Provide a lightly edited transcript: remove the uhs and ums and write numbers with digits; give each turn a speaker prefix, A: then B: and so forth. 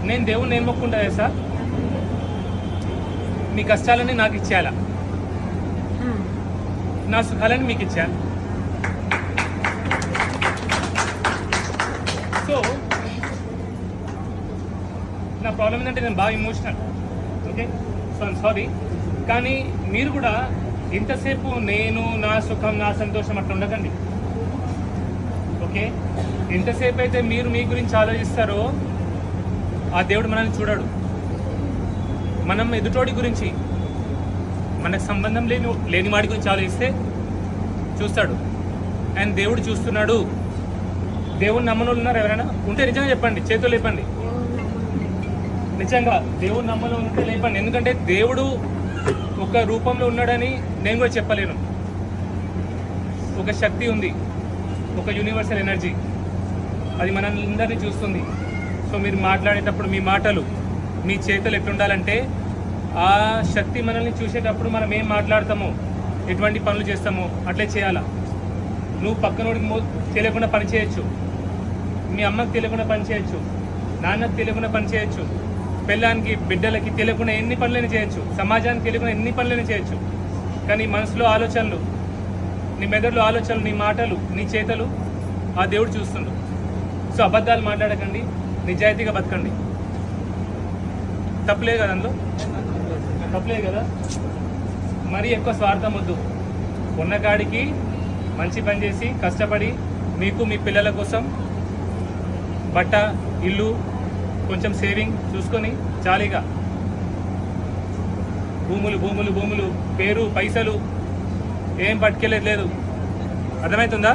A: నేను దేవుణ్ణి ఏం మొక్కుంటా సార్, మీ కష్టాలని నాకు ఇచ్చేయాలా, నా సుఖాలని మీకు ఇచ్చేయాలి. సో నా ప్రాబ్లం ఏంటంటే నేను బాగా emotional, okay, so I'm sorry. కానీ మీరు కూడా ఇంతసేపు నేను నా సుఖం నా సంతోషం అట్లా ఉండకండి, ఓకే. ఎంతసేపు అయితే మీరు మీ గురించి ఆలోచిస్తారో ఆ దేవుడు మనల్ని చూడడు. మనం ఎదుటోడి గురించి, మనకు సంబంధం లేని వాడి గురించి ఆలోచిస్తే చూస్తాడు. అండ్ దేవుడు చూస్తున్నాడు. దేవుడు నమ్మని వాళ్ళు ఉన్నారు ఎవరైనా? ఉంటే నిజంగా చెప్పండి, చేతులు లేపండి. నిజంగా దేవుడు నమ్మలో ఉంటే లేపండి. ఎందుకంటే దేవుడు ఒక రూపంలో ఉన్నాడని నేను కూడా చెప్పలేను. ఒక శక్తి ఉంది, ఒక యూనివర్సల్ ఎనర్జీ, అది మనందరినీ చూస్తుంది. సో మీరు మాట్లాడేటప్పుడు మీ మాటలు, మీ చేతులు ఎట్లుండాలంటే ఆ శక్తి మనల్ని చూసేటప్పుడు మనం ఏం మాట్లాడతామో, ఎటువంటి పనులు చేస్తామో అట్లే చేయాలా. నువ్వు పక్కనోడికి తెలియకుండా పని చేయొచ్చు, మీ అమ్మకి తెలియకుండా పని చేయొచ్చు, నాన్నకి తెలియకుండా పని చేయొచ్చు, పెళ్ళానికి బిడ్డలకి తెలియకుండా ఎన్ని పనులైనా చేయొచ్చు, సమాజానికి తెలియకుండా ఎన్ని పనులైనా చేయొచ్చు. కానీ మనసులో ఆలోచనలు, నీ మెదడులో ఆలోచనలు, నీ మాటలు, నీ చేతలు ఆ దేవుడు చూస్తుండు. సో అబద్ధాలు మాట్లాడకండి, నిజాయితీగా బతకండి. తప్పులే కదా అందులో, తప్పులే కదా. మరీ ఎక్కువ స్వార్థం వద్దు. ఉన్నకాడికి మంచి పని చేసి కష్టపడి మీకు మీ పిల్లల కోసం బట్ట, ఇల్లు, కొంచెం సేవింగ్ చూసుకొని జాలీగా భూములు భూములు భూములు, పేరు, పైసలు ఏం పట్టుకెళ్ళేది లేదు. అర్థమవుతుందా?